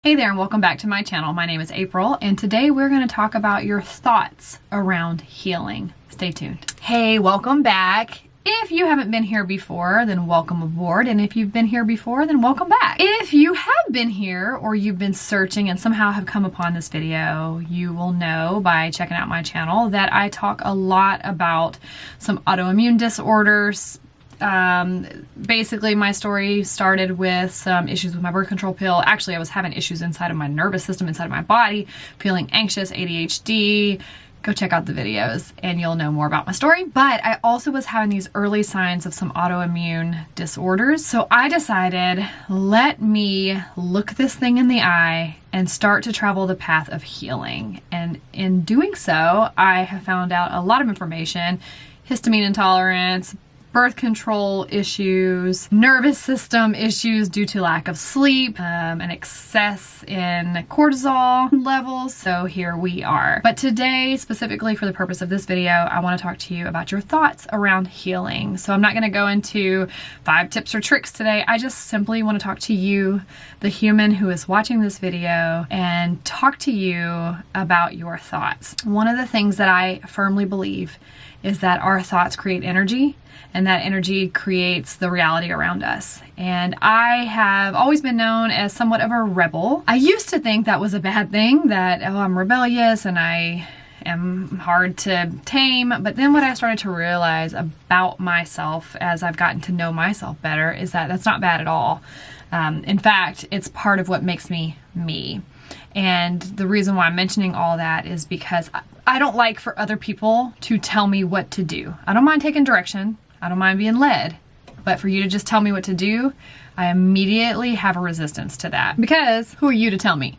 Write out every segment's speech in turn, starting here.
Hey there and welcome back to my channel. My name is April and today we're going to talk about your thoughts around healing. Stay tuned. Hey, welcome back. If you haven't been here before, then welcome aboard. And if you've been here before, then welcome back. If you have been here or you've been searching and somehow have come upon this video, you will know by checking out my channel that I talk a lot about some autoimmune disorders. Basically my story started with some issues with my birth control pill. Actually, I was having issues inside of my nervous system, inside of my body, feeling anxious, ADHD. Go check out the videos and you'll know more about my story. But I also was having these early signs of some autoimmune disorders. So I decided, let me look this thing in the eye and start to travel the path of healing. And in doing so, I have found out a lot of information: histamine intolerance, birth control issues, nervous system issues due to lack of sleep, an excess in cortisol levels. So here we are. But today, specifically for the purpose of this video, I want to talk to you about your thoughts around healing. So I'm not going to go into 5 tips or tricks today. I just simply want to talk to you, the human who is watching this video, and talk to you about your thoughts. One of the things that I firmly believe is that our thoughts create energy, and that energy creates the reality around us. And I have always been known as somewhat of a rebel. I used to think that was a bad thing, that, oh, I'm rebellious and I am hard to tame. But then what I started to realize about myself as I've gotten to know myself better is that that's not bad at all. In fact, it's part of what makes me me. And the reason why I'm mentioning all that is because I don't like for other people to tell me what to do. I don't mind taking direction. I don't mind being led. But for you to just tell me what to do, I immediately have a resistance to that. Because who are you to tell me?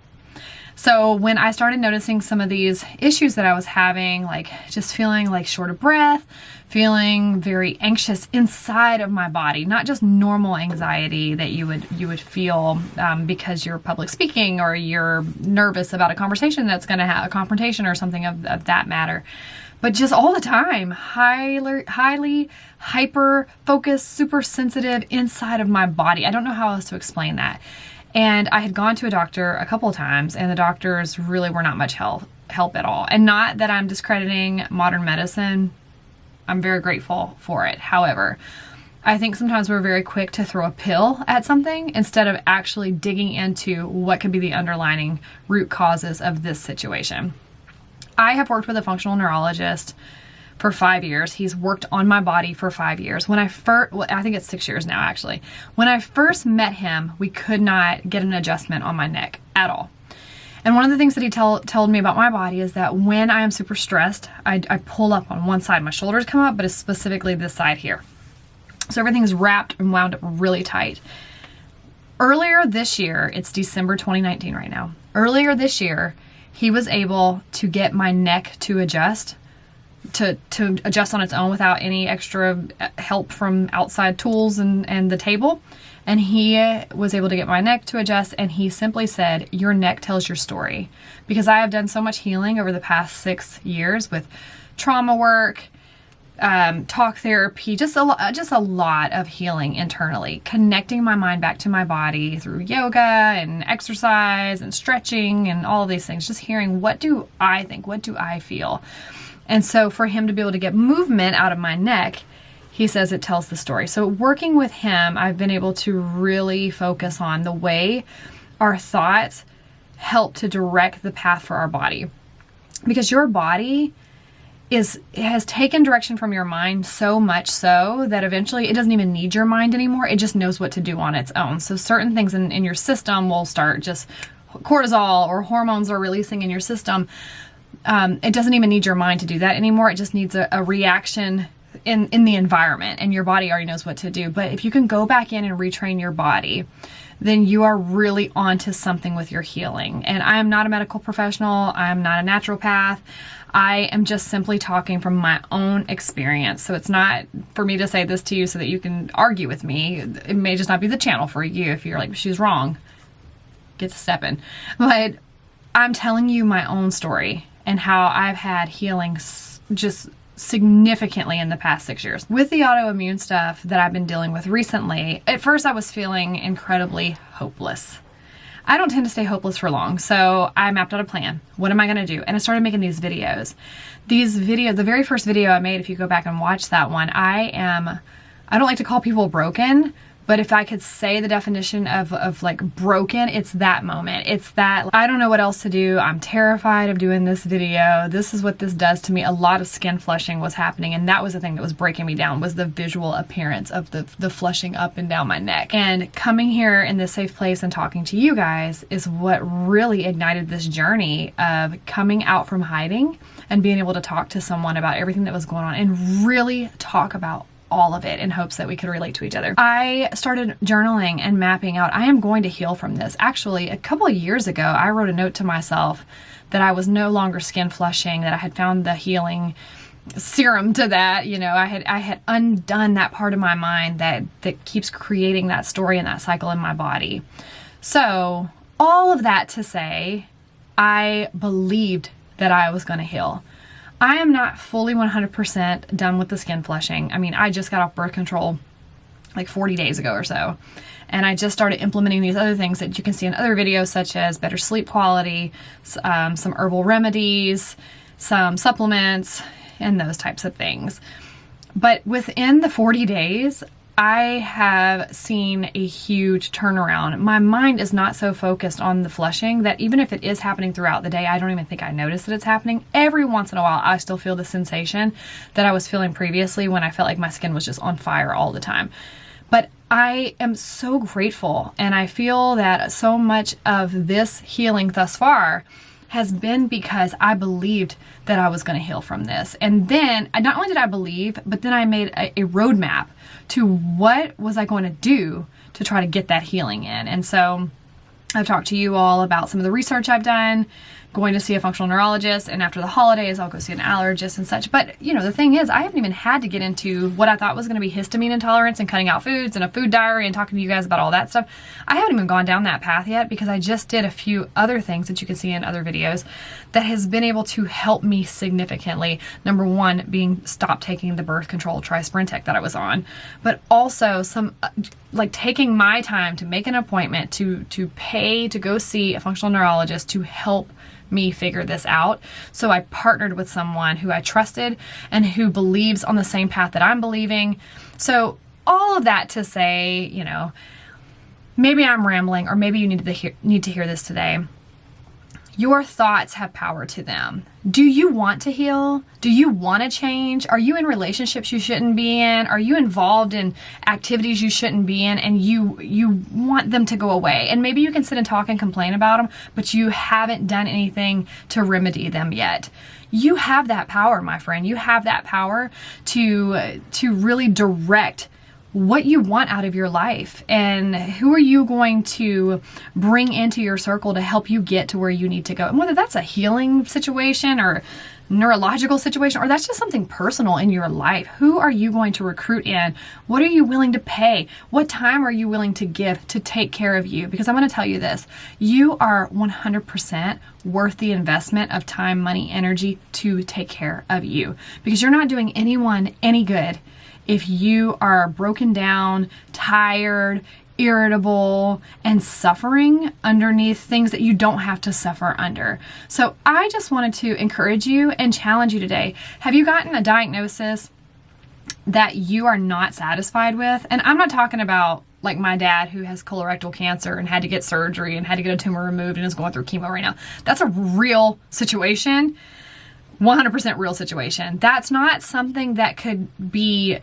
So when I started noticing some of these issues that I was having, like just feeling like short of breath, feeling very anxious inside of my body, not just normal anxiety that you would feel because you're public speaking or you're nervous about a conversation that's going to have a confrontation or something of that matter, but just all the time, highly hyper focused, super sensitive inside of my body. I don't know how else to explain that. And I had gone to a doctor a couple of times, and the doctors really were not much help at all. And not that I'm discrediting modern medicine. I'm very grateful for it. However, I think sometimes we're very quick to throw a pill at something instead of actually digging into what could be the underlying root causes of this situation. I have worked with a functional neurologist for 5 years. He's worked on my body for 5 years. When I think it's 6 years now actually. When I first met him, we could not get an adjustment on my neck at all. And one of the things that he told me about my body is that when I am super stressed, I pull up on one side. My shoulders come up, but it's specifically this side here. So everything's wrapped and wound up really tight. Earlier this year, it's December 2019 right now. Earlier this year, he was able to get my neck to adjust on its own without any extra help from outside tools and the table. And he was able to get my neck to adjust, and he simply said, your neck tells your story. Because I have done so much healing over the past 6 years with trauma work, talk therapy, just a lot of healing internally, connecting my mind back to my body through yoga and exercise and stretching and all of these things, just hearing, what do I think? What do I feel? And so for him to be able to get movement out of my neck, he says it tells the story. So working with him, I've been able to really focus on the way our thoughts help to direct the path for our body. Because your body has taken direction from your mind so much so that eventually it doesn't even need your mind anymore. It just knows what to do on its own. So certain things in your system will start, just cortisol or hormones are releasing in your system. It doesn't even need your mind to do that anymore. It just needs a reaction in the environment, and your body already knows what to do. But if you can go back in and retrain your body, then you are really onto something with your healing. And I am not a medical professional. I am not a naturopath. I am just simply talking from my own experience. So it's not for me to say this to you so that you can argue with me. It may just not be the channel for you if you're like, she's wrong. Get to stepping. But I'm telling you my own story and how I've had healing just significantly in the past 6 years. With the autoimmune stuff that I've been dealing with recently, at first I was feeling incredibly hopeless. I don't tend to stay hopeless for long. So I mapped out a plan. What am I going to do? And I started making these videos. The very first video I made, if you go back and watch that one, I don't like to call people broken, but if I could say the definition of like broken, it's that moment. It's that I don't know what else to do. I'm terrified of doing this video. This is what this does to me. A lot of skin flushing was happening, and that was the thing that was breaking me down, was the visual appearance of the flushing up and down my neck. And coming here in this safe place and talking to you guys is what really ignited this journey of coming out from hiding and being able to talk to someone about everything that was going on and really talk about all of it in hopes that we could relate to each other. I started journaling and mapping out, I am going to heal from this. Actually, a couple of years ago, I wrote a note to myself that I was no longer skin flushing, that I had found the healing serum to that. You know, I had undone that part of my mind that keeps creating that story and that cycle in my body. So all of that to say, I believed that I was going to heal. I am not fully 100% done with the skin flushing. I mean, I just got off birth control like 40 days ago or so. And I just started implementing these other things that you can see in other videos, such as better sleep quality, some herbal remedies, some supplements, and those types of things. But within the 40 days, I have seen a huge turnaround. My mind is not so focused on the flushing that even if it is happening throughout the day, I don't even think I notice that it's happening. Every once in a while, I still feel the sensation that I was feeling previously when I felt like my skin was just on fire all the time. But I am so grateful, and I feel that so much of this healing thus far has been because I believed that I was going to heal from this. And then not only did I believe, but then I made a roadmap to what was I going to do to try to get that healing in. And so I've talked to you all about some of the research I've done, going to see a functional neurologist, and after the holidays, I'll go see an allergist and such. But, you know, the thing is, I haven't even had to get into what I thought was going to be histamine intolerance and cutting out foods and a food diary and talking to you guys about all that stuff. I haven't even gone down that path yet because I just did a few other things that you can see in other videos that has been able to help me significantly. Number one being stop taking the birth control Tri-Sprintec that I was on, but also some like taking my time to make an appointment to pay to go see a functional neurologist to help me figure this out. So I partnered with someone who I trusted and who believes on the same path that I'm believing. So all of that to say, you know, maybe I'm rambling, or maybe you need to hear this today. Your thoughts have power to them. Do you want to heal? Do you want to change? Are you in relationships you shouldn't be in? Are you involved in activities you shouldn't be in, and you want them to go away? And maybe you can sit and talk and complain about them, but you haven't done anything to remedy them yet. You have that power, my friend. You have that power to really direct what you want out of your life, and who are you going to bring into your circle to help you get to where you need to go. And whether that's a healing situation or neurological situation, or that's just something personal in your life, who are you going to recruit in? What are you willing to pay? What time are you willing to give to take care of you? Because I'm going to tell you this, you are 100% worth the investment of time, money, energy to take care of you, because you're not doing anyone any good if you are broken down, tired, irritable, and suffering underneath things that you don't have to suffer under. So I just wanted to encourage you and challenge you today. Have you gotten a diagnosis that you are not satisfied with? And I'm not talking about like my dad, who has colorectal cancer and had to get surgery and had to get a tumor removed and is going through chemo right now. That's a real situation. 100% real situation. That's not something that could be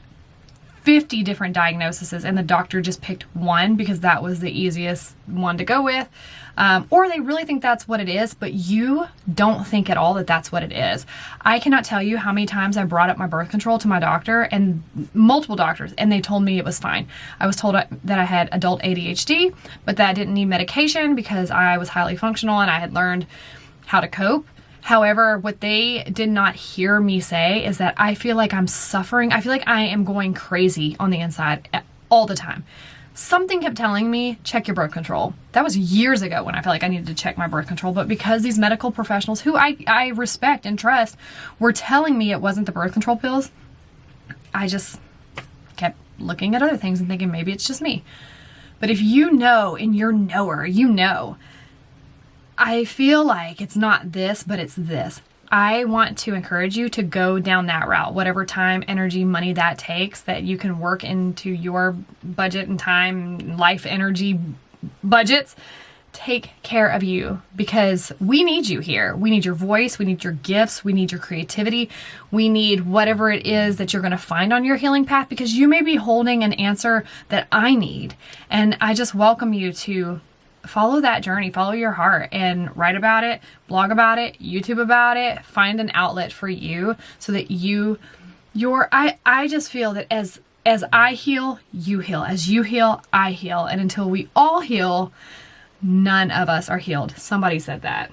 50 different diagnoses and the doctor just picked one because that was the easiest one to go with. Or they really think that's what it is, but you don't think at all that that's what it is. I cannot tell you how many times I brought up my birth control to my doctor, and multiple doctors, and they told me it was fine. I was told that I had adult ADHD, but that I didn't need medication because I was highly functional and I had learned how to cope. However, what they did not hear me say is that I feel like I'm suffering. I feel like I am going crazy on the inside all the time. Something kept telling me, check your birth control. That was years ago when I felt like I needed to check my birth control. But because these medical professionals, who I respect and trust, were telling me it wasn't the birth control pills, I just kept looking at other things and thinking maybe it's just me. But if you know in your knower, you know, I feel like it's not this, but it's this. I want to encourage you to go down that route, whatever time, energy, money that takes, that you can work into your budget and time, life, energy budgets. Take care of you, because we need you here. We need your voice. We need your gifts. We need your creativity. We need whatever it is that you're going to find on your healing path, because you may be holding an answer that I need. And I just welcome you to follow that journey, follow your heart, and write about it, blog about it, YouTube about it, find an outlet for you so that I just feel that as I heal, you heal. As you heal, I heal. And until we all heal, none of us are healed. Somebody said that.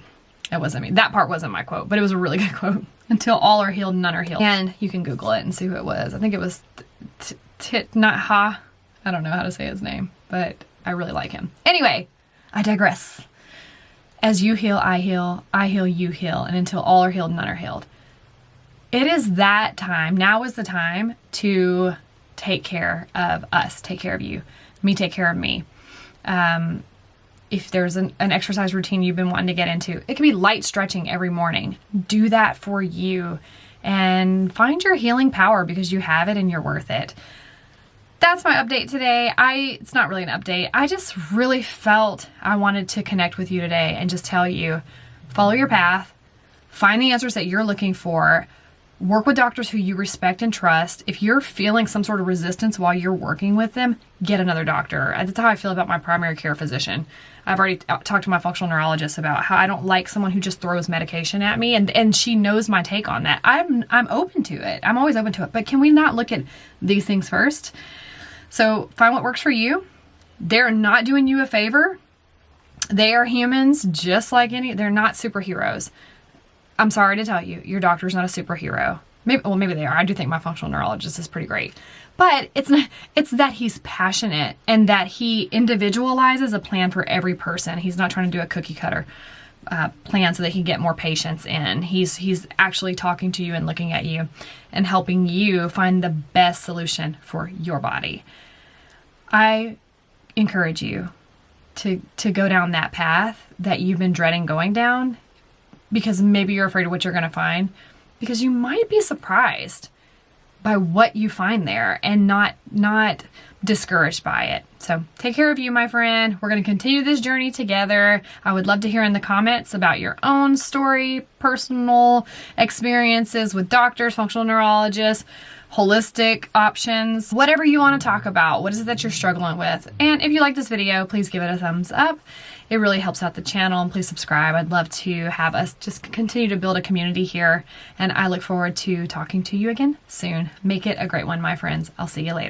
It wasn't me. That part wasn't my quote, but it was a really good quote. Until all are healed, none are healed. And you can Google it and see who it was. I think it was Thich Nhat Hanh. I don't know how to say his name, but I really like him. Anyway, I digress. As you heal, I heal, you heal. And until all are healed, none are healed. It is that time. Now is the time to take care of us, take care of you, me take care of me. If there's an exercise routine you've been wanting to get into, it can be light stretching every morning. Do that for you and find your healing power, because you have it and you're worth it. That's my update today. It's not really an update. I just really felt I wanted to connect with you today and just tell you, follow your path, find the answers that you're looking for, work with doctors who you respect and trust. If you're feeling some sort of resistance while you're working with them, get another doctor. That's how I feel about my primary care physician. I've already talked to my functional neurologist about how I don't like someone who just throws medication at me, and she knows my take on that. I'm open to it. I'm always open to it. But can we not look at these things first? So find what works for you. They're not doing you a favor. They are humans just like they're not superheroes. I'm sorry to tell you, your doctor's not a superhero. Maybe they are. I do think my functional neurologist is pretty great. But it's that he's passionate and that he individualizes a plan for every person. He's not trying to do a cookie cutter plan so they can get more patients in. He's actually talking to you and looking at you and helping you find the best solution for your body. I encourage you to go down that path that you've been dreading going down, because maybe you're afraid of what you're going to find, because you might be surprised by what you find there and not discouraged by it. So take care of you, my friend. We're going to continue this journey together. I would love to hear in the comments about your own story, personal experiences with doctors, functional neurologists, holistic options, whatever you want to talk about. What is it that you're struggling with? And if you like this video, please give it a thumbs up. It really helps out the channel, and please subscribe. I'd love to have us just continue to build a community here, and I look forward to talking to you again soon. Make it a great one, my friends. I'll see you later.